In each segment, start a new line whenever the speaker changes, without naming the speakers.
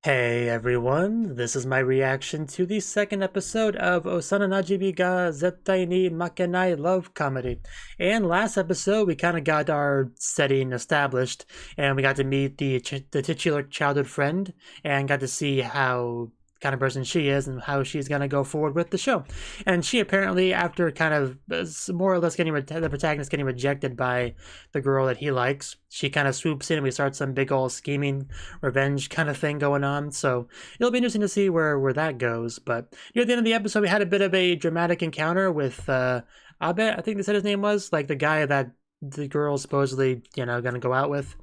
Hey everyone, this is my reaction to the second episode of Osananajimi ga Zettai ni Makenai Love Comedy. And last episode, we kind of got our setting established, and we got to meet the titular childhood friend, and got to see how kind of person she is and how she's going to go forward with the show. And she apparently, after kind of more or less getting the protagonist getting rejected by the girl that he likes, she kind of swoops in and we start some big old scheming revenge kind of thing going on. So it'll be interesting to see where that goes. But near the end of the episode, we had a bit of a dramatic encounter with Abe, I think they said his name was, like the guy that the girl supposedly gonna go out with,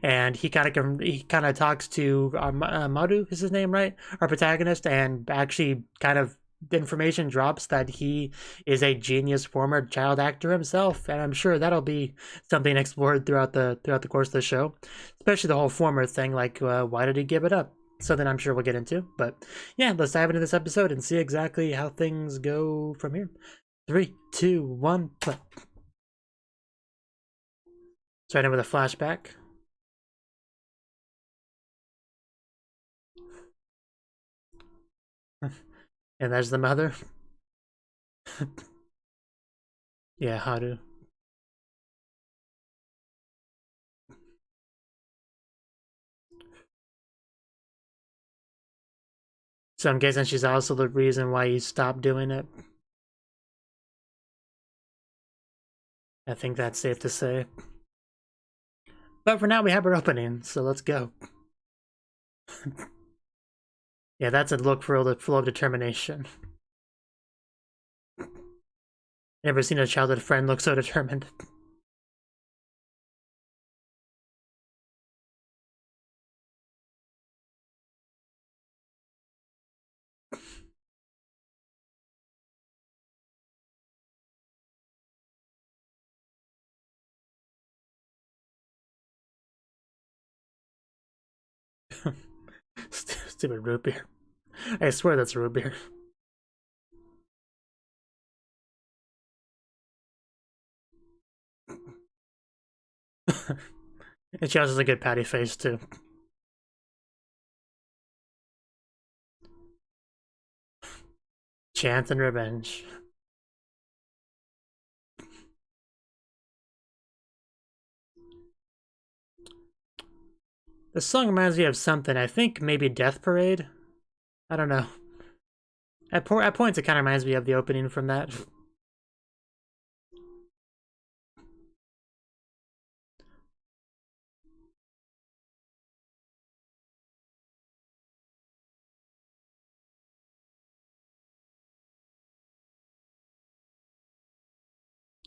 and he kind of talks to Maru is his name, right, our protagonist, and actually kind of the information drops that he is a genius former child actor himself, and I'm sure that'll be something explored throughout the course of the show, especially the whole former thing, like why did he give it up? Something I'm sure we'll get into. But yeah, let's dive into this episode and see exactly how things go from here. 3, 2, 1, play. Starting with a flashback. And there's the mother. Yeah, Haru. So I'm guessing she's also the reason why you stopped doing it. I think that's safe to say. But for now, we have our opening, so let's go. Yeah, that's a look full of determination. Never seen a childhood friend look so determined. Stupid root beer. I swear that's root beer. And she also has a good patty face, too. Chance and revenge. This song reminds me of something. I think maybe Death Parade? I don't know. At points, it kind of reminds me of the opening from that.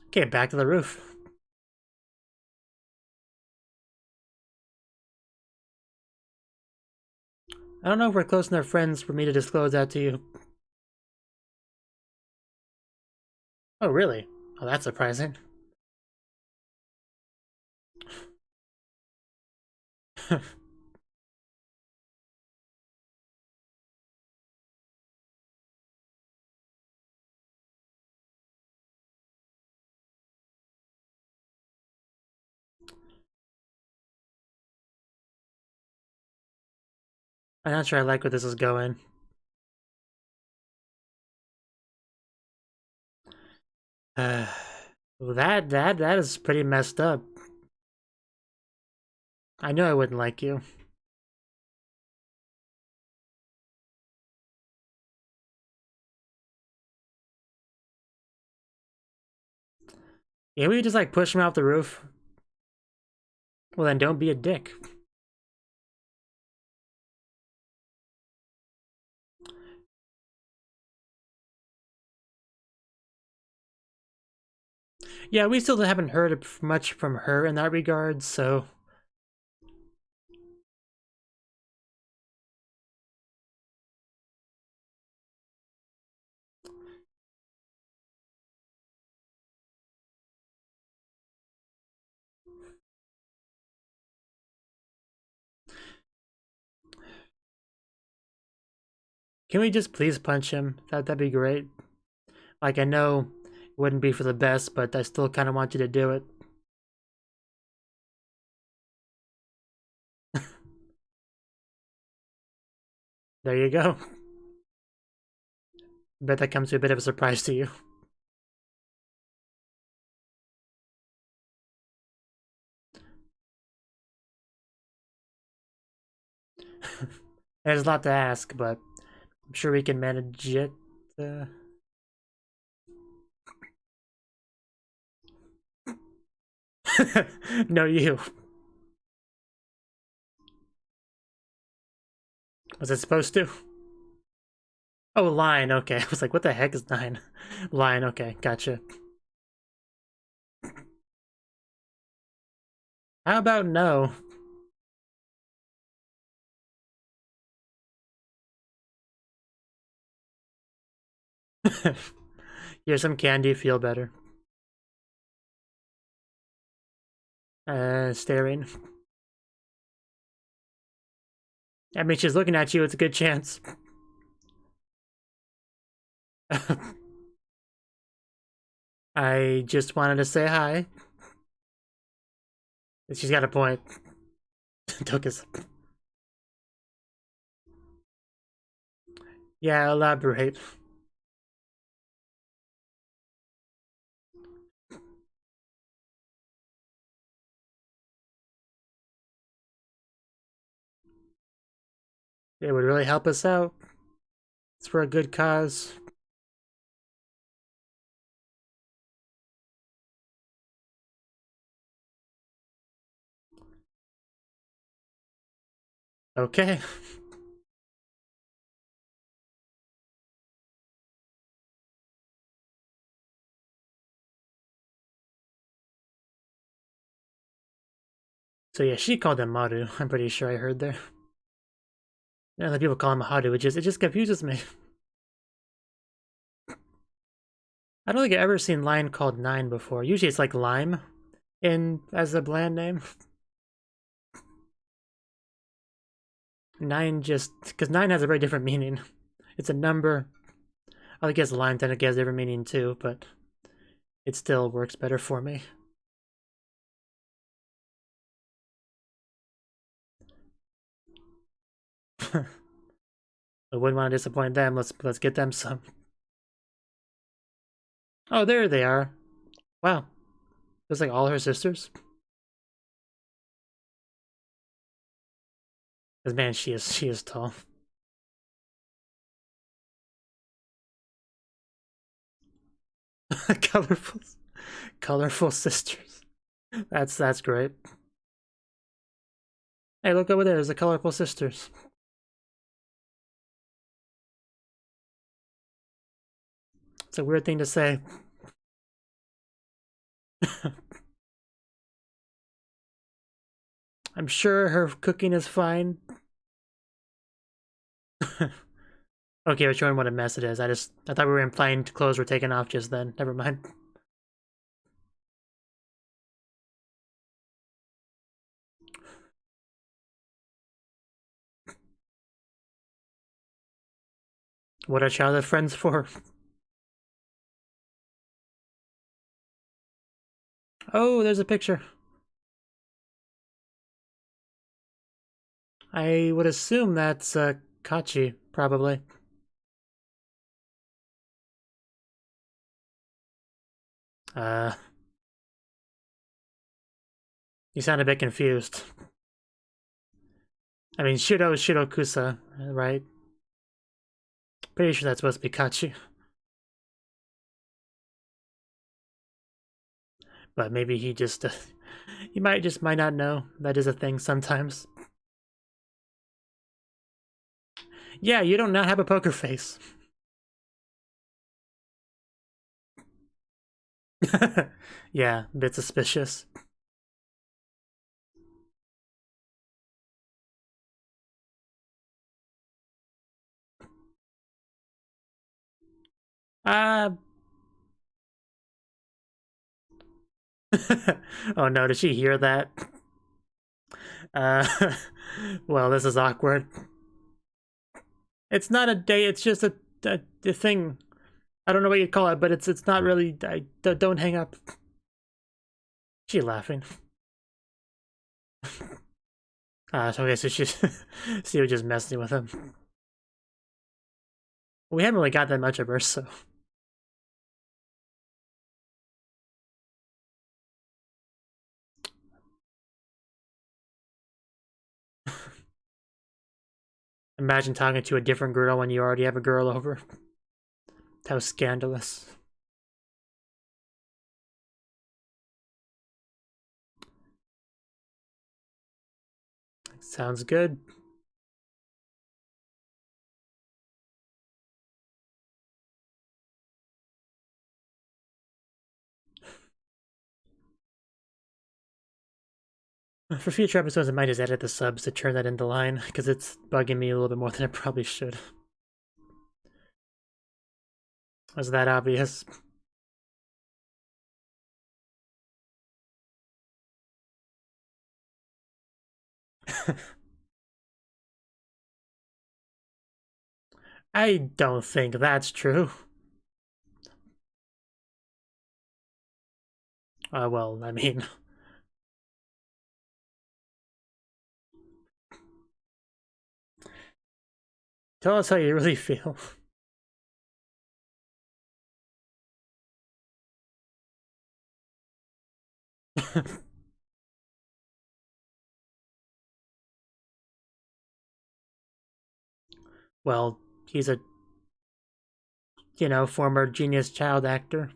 Okay, back to the roof. I don't know if we're close enough friends for me to disclose that to you. Oh, really? Oh, that's surprising. I'm not sure I like where this is going. That is pretty messed up. I knew I wouldn't like you. Yeah, we just like push him off the roof. Well, then don't be a dick. Yeah, we still haven't heard much from her in that regard, so. Can we just please punch him? That'd be great. Like, I know it wouldn't be for the best, but I still kind of want you to do it. There you go. Bet that comes to a bit of a surprise to you. There's a lot to ask, but I'm sure we can manage it. No, you. Was it supposed to? Oh, line, okay. I was like, what the heck is 9? Line, okay, gotcha. How about no? Here's some candy, feel better. Staring. I mean, she's looking at you, it's a good chance. I just wanted to say hi. She's got a point. Tokus. Yeah, elaborate. It would really help us out. It's for a good cause. Okay. So yeah, she called him Maru. I'm pretty sure I heard there. And other people call him Haru, it just confuses me. I don't think I've ever seen line called 9 before. Usually it's like lime as a bland name. 9 just because 9 has a very different meaning. It's a number. I guess line technically has a different meaning too, but it still works better for me. I wouldn't want to disappoint them. Let's get them some. Oh, there they are. Wow. Looks like all her sisters. Because man, she is tall. colorful sisters. That's great. Hey, look over there. There's the colorful sisters. It's a weird thing to say. I'm sure her cooking is fine. Okay, I was showing what a mess it is. I thought we were implying clothes were taken off just then. Never mind. What are childhood friends for? Oh, there's a picture. I would assume that's Kachi, probably. You sound a bit confused. I mean, Shiro is Shirokusa, right? Pretty sure that's supposed to be Kachi. But maybe he just, he might not know. That is a thing sometimes. Yeah, you don't not have a poker face. Yeah, a bit suspicious. Oh no, did she hear that? Uh, well, this is awkward. It's not a date, it's just a thing. I don't know what you call it, but it's not really. Don't hang up. She laughing. So okay, so she was just messing with him. We haven't really got that much of her, so. Imagine talking to a different girl when you already have a girl over. How scandalous. Sounds good. For future episodes, I might just edit the subs to turn that into line, because it's bugging me a little bit more than it probably should. Was that obvious? I don't think that's true. Well, I mean... Tell us how you really feel. Well, he's a, former genius child actor.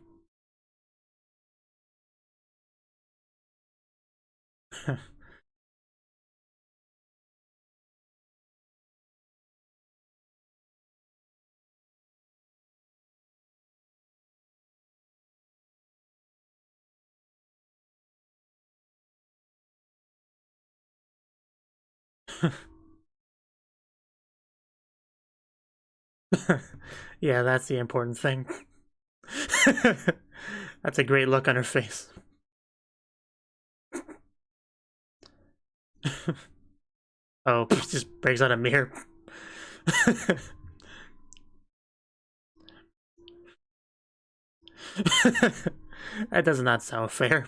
Yeah, that's the important thing. That's a great look on her face. Oh, just breaks out a mirror. That does not sound fair.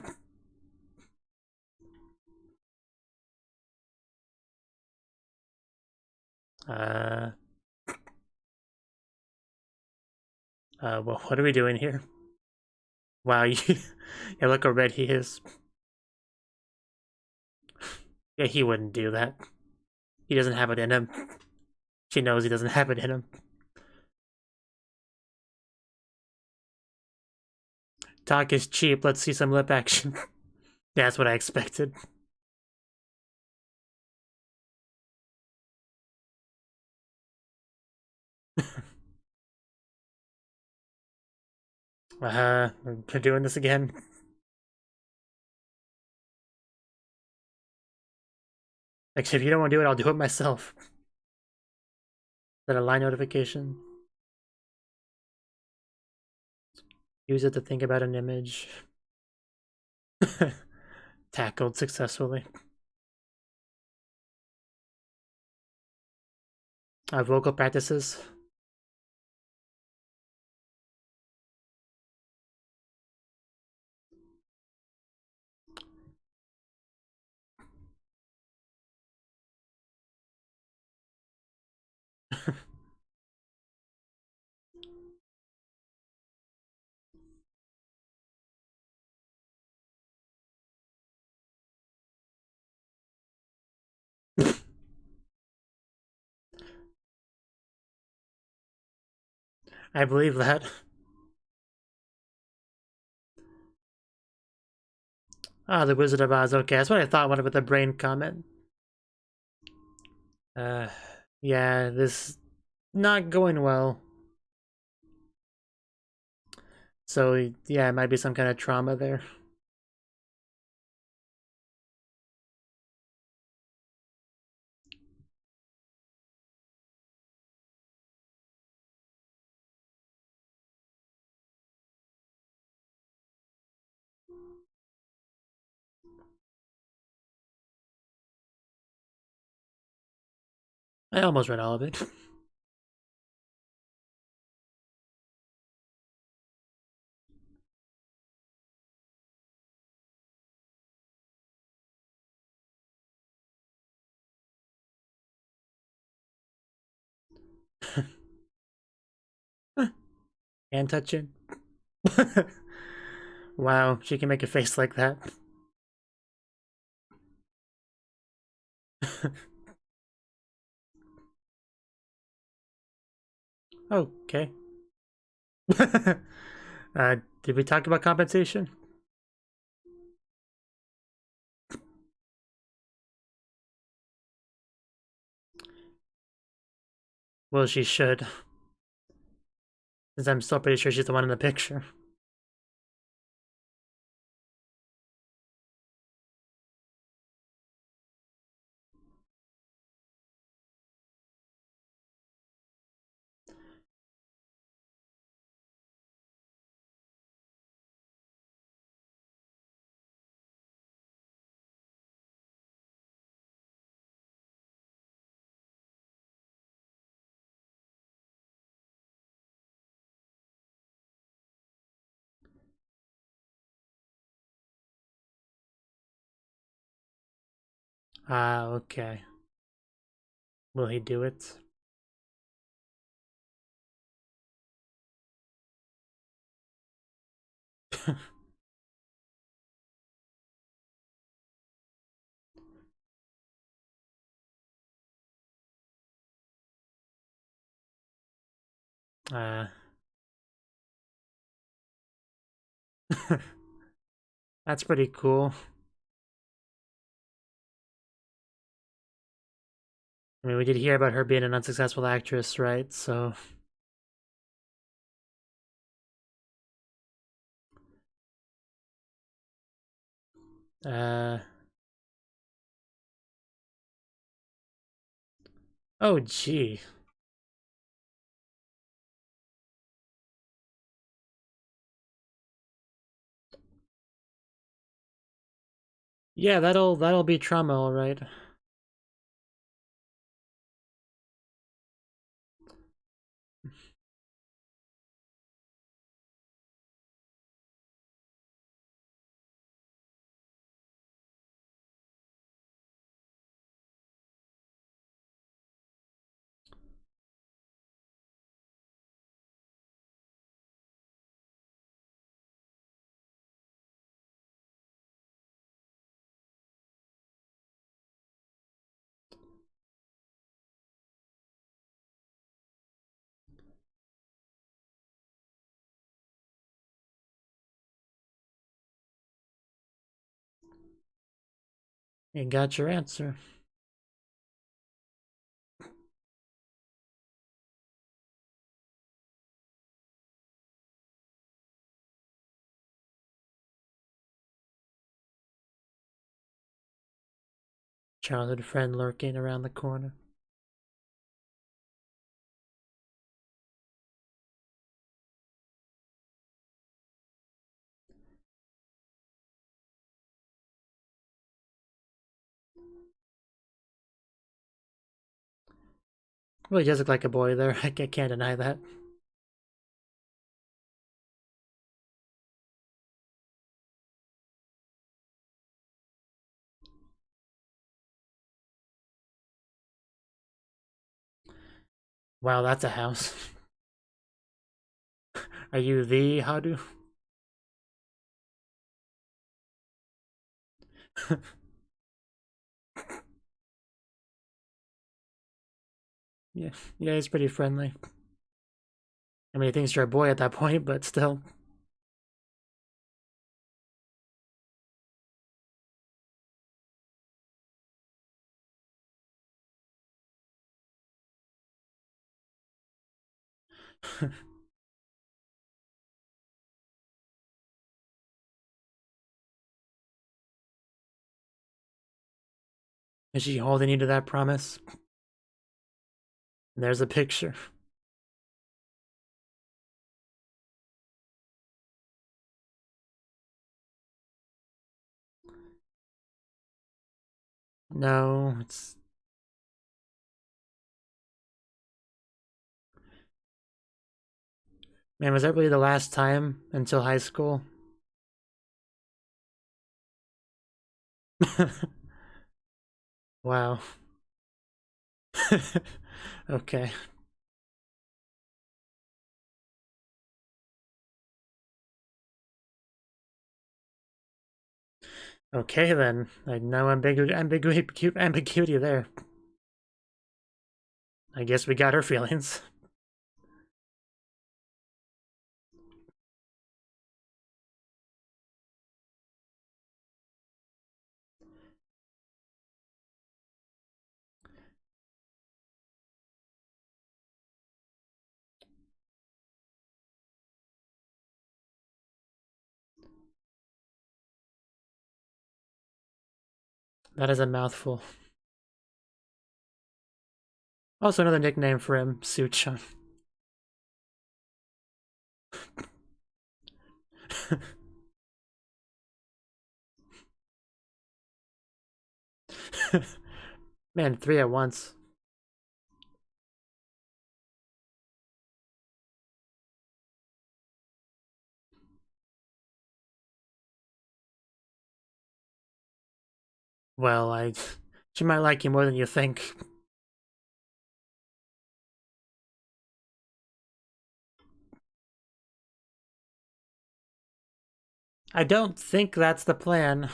Well, what are we doing here? Wow, yeah, look how red he is. Yeah, he wouldn't do that. He doesn't have it in him. She knows he doesn't have it in him. Talk is cheap, let's see some lip action. That's what I expected. We're doing this again. Actually, if you don't want to do it, I'll do it myself. Is that a line notification? Use it to think about an image. Tackled successfully. Vocal practices. I believe that. Ah, the Wizard of Oz. Okay, that's what I thought when with the brain comment. Uh, yeah, this not going well. So, yeah, it might be some kind of trauma there. I almost read all of it. And touching. Wow, she can make a face like that. Okay. Did we talk about compensation? Well, she should. Since I'm still pretty sure she's the one in the picture. Ah, okay. Will he do it? Uh, that's pretty cool. I mean, we did hear about her being an unsuccessful actress, right? So, uh, oh, gee. Yeah, that'll be trauma, all right. You got your answer. Childhood friend lurking around the corner. Well, he does look like a boy there. I can't deny that. Wow, that's a house. Are you the Hadu? Yeah, yeah, he's pretty friendly. I mean, he thinks you're a boy at that point, but still. Is she holding you to that promise? And there's a picture. No, it's... Man, was that really the last time until high school? Wow. Okay. Okay then, no ambiguity there. I guess we got her feelings. That is a mouthful. Also another nickname for him, Suchan. Man, 3 at once. Well, she might like you more than you think. I don't think that's the plan.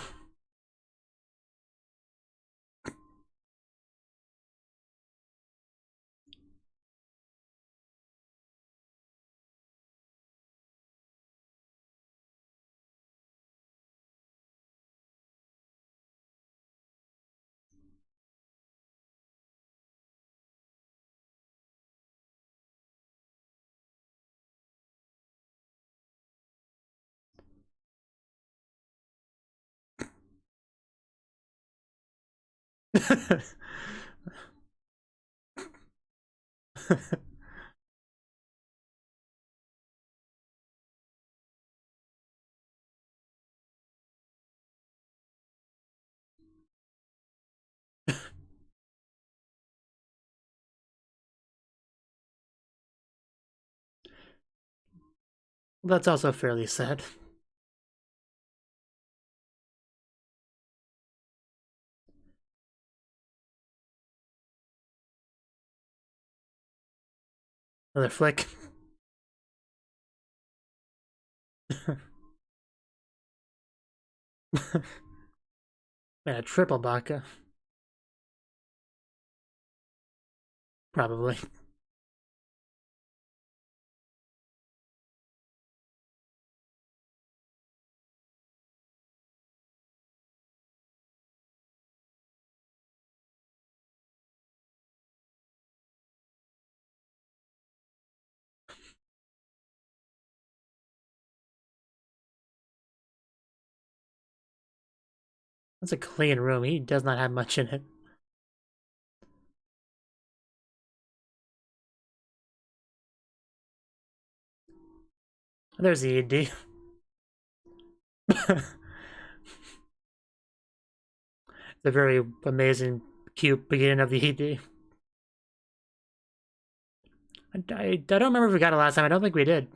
That's also fairly sad. Another flick. Man, a triple baka. Probably. That's a clean room. He does not have much in it. There's the ED. It's a very amazing, cute beginning of the ED. I don't remember if we got it last time. I don't think we did.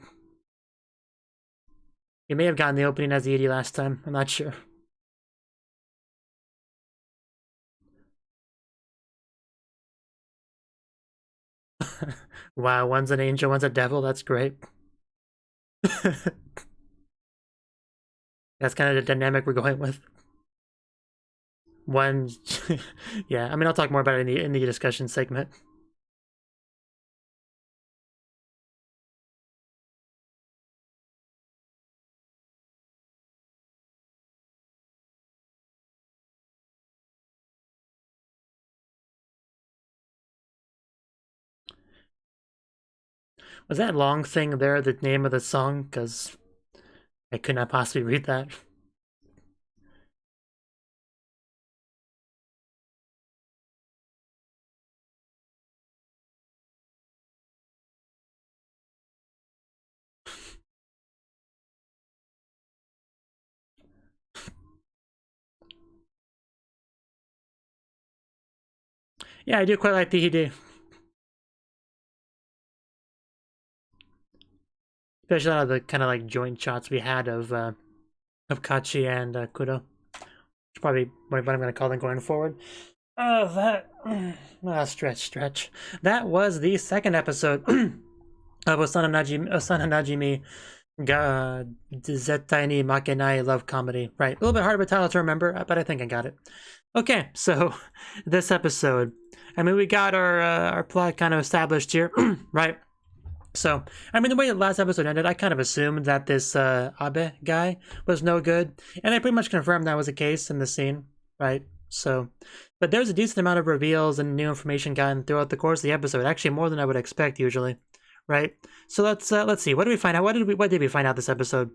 We may have gotten the opening as the ED last time. I'm not sure. Wow, one's an angel, one's a devil. That's great. That's kind of the dynamic we're going with. One, yeah. I mean, I'll talk more about it in the discussion segment. Was that long thing there the name of the song? Because I could not possibly read that. Yeah, I do quite like the ED. Especially a lot of the kind of like joint shots we had of Kachi and Kudo. It's probably what I'm going to call them going forward. Stretch. That was the second episode of Osananajimi Zettai Makenai Love Comedy. Right, a little bit hard of a title to remember, but I think I got it. Okay, so this episode, I mean, we got our plot kind of established here, right? So, I mean, the way the last episode ended, I kind of assumed that this Abe guy was no good, and they pretty much confirmed that was the case in the scene, right? So, but there's a decent amount of reveals and new information gotten throughout the course of the episode, actually more than I would expect usually, right? So let's see, what did we find out? What did we find out this episode?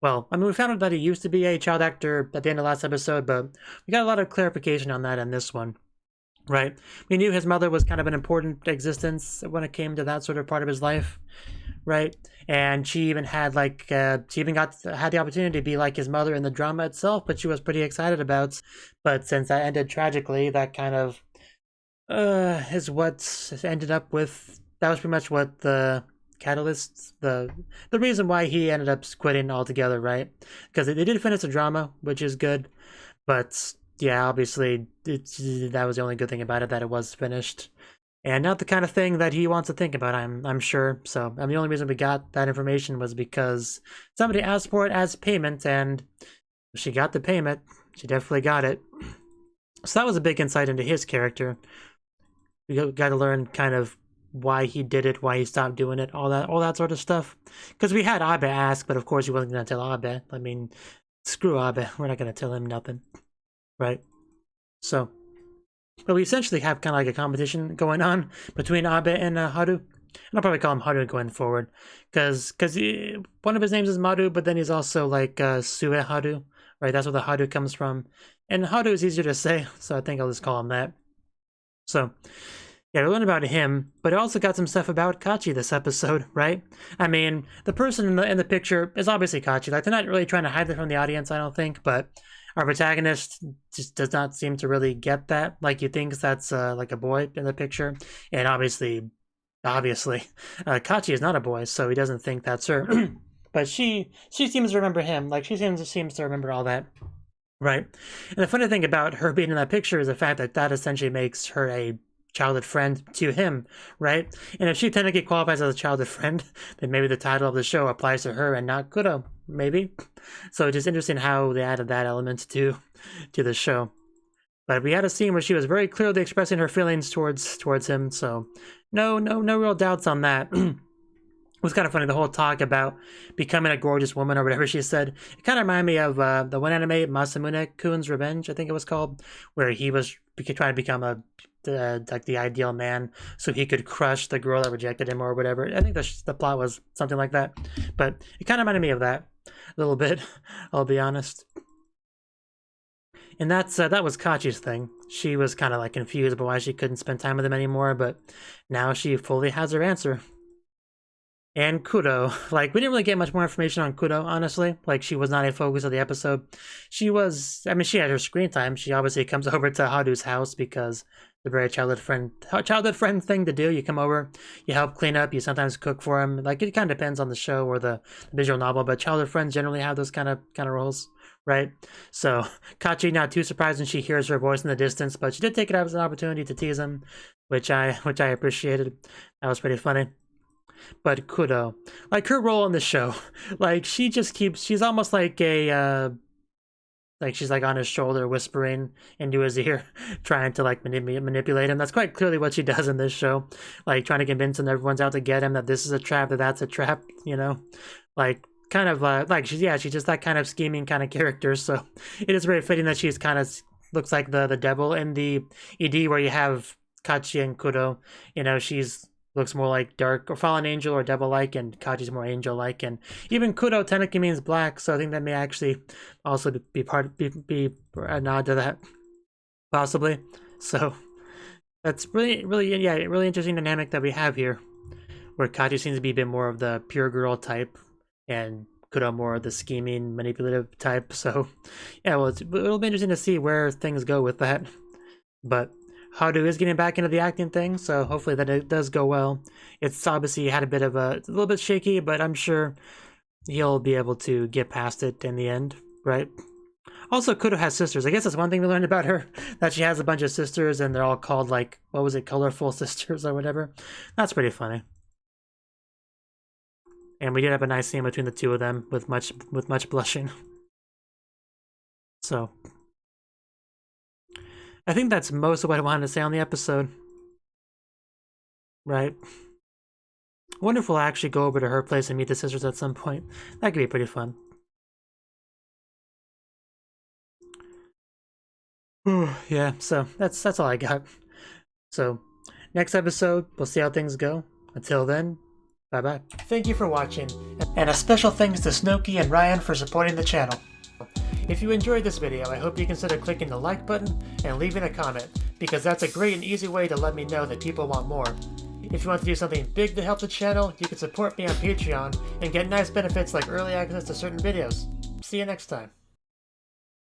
Well, I mean, we found out that he used to be a child actor at the end of last episode, but we got a lot of clarification on that in this one. Right. We knew his mother was kind of an important existence when it came to that sort of part of his life. Right. And she even had had the opportunity to be like his mother in the drama itself, but she was pretty excited about. But since that ended tragically, that kind of is what ended up with. That was pretty much what the catalyst, the reason why he ended up quitting altogether, right? Because they did finish the drama, which is good, but yeah, obviously that was the only good thing about it, that it was finished, and not the kind of thing that he wants to think about. I'm sure. So, I mean, the only reason we got that information was because somebody asked for it as payment, and she got the payment. She definitely got it. So that was a big insight into his character. We got to learn kind of why he did it, why he stopped doing it, all that sort of stuff. Because we had Abe ask, but of course he wasn't going to tell Abe. I mean, screw Abe. We're not going to tell him nothing. Right? So, but we essentially have kind of like a competition going on between Abe and Haru. And I'll probably call him Haru going forward. Because one of his names is Maru, but then he's also like Sue Haru. Right? That's where the Haru comes from. And Haru is easier to say, so I think I'll just call him that. So, yeah, we learned about him, but it also got some stuff about Kachi this episode, right? I mean, the person in the picture is obviously Kachi. Like, they're not really trying to hide it from the audience, I don't think, but our protagonist just does not seem to really get that. Like, he thinks that's like a boy in the picture, and obviously, Kachi is not a boy, so he doesn't think that's her. But she seems to remember him. Like, she seems to remember all that, right? And the funny thing about her being in that picture is the fact that essentially makes her a childhood friend to him, right? And if she technically qualifies as a childhood friend, then maybe the title of the show applies to her and not Kudo, maybe. So it's just interesting how they added that element to the show. But we had a scene where she was very clearly expressing her feelings towards him, so no real doubts on that. It was kind of funny, the whole talk about becoming a gorgeous woman or whatever she said. It kind of reminded me of the one anime, Masamune-kun's Revenge, I think it was called, where he was trying to become like the ideal man so he could crush the girl that rejected him or whatever. I think the plot was something like that, but it kind of reminded me of that a little bit, I'll be honest. And that was Kachi's thing. She was kind of like confused about why she couldn't spend time with him anymore, but now she fully has her answer. And Kudo, like, we didn't really get much more information on Kudo, honestly. Like, she was not a focus of the episode. She had her screen time. She obviously comes over to Haru's house because the very childhood friend thing to do. You come over, you help clean up, you sometimes cook for him. Like, it kind of depends on the show or the visual novel, but childhood friends generally have those kind of roles, right? So Kachi not too surprised when she hears her voice in the distance, but she did take it as an opportunity to tease him, which I appreciated. That was pretty funny. But Kudo, like, her role in the show, like, she's almost like she's like on his shoulder whispering into his ear, trying to like manipulate him. That's quite clearly what she does in this show, like trying to convince him that everyone's out to get him, that this is a trap, that's a trap, you know, like kind of like she's just that kind of scheming kind of character. So it is very fitting that she's kind of looks like the devil in the ED where you have Kachi and Kudo. You know, she's looks more like dark or fallen angel or devil-like, and Kachi's more angel-like, and even Kudo technically means black, so I think that may actually also be a nod to that, possibly. So that's really interesting dynamic that we have here, where Kachi seems to be a bit more of the pure girl type, and Kudo more of the scheming, manipulative type. So yeah, well, it'll be interesting to see where things go with that, but Haru is getting back into the acting thing, so hopefully that it does go well. It's obviously had a little bit shaky, but I'm sure he'll be able to get past it in the end, right? Also, Kudo has sisters. I guess that's one thing we learned about her, that she has a bunch of sisters, and they're all called, like, what was it, colorful sisters or whatever. That's pretty funny. And we did have a nice scene between the two of them with much blushing. So I think that's most of what I wanted to say on the episode. Right? I wonder if we'll actually go over to her place and meet the sisters at some point. That could be pretty fun. Yeah, so that's all I got. So next episode, we'll see how things go. Until then, bye-bye. Thank you for watching, and a special thanks to Cnouki and Ryan for supporting the channel. If you enjoyed this video, I hope you consider clicking the like button and leaving a comment, because that's a great and easy way to let me know that people want more. If you want to do something big to help the channel, you can support me on Patreon and get nice benefits like early access to certain videos. See you next time.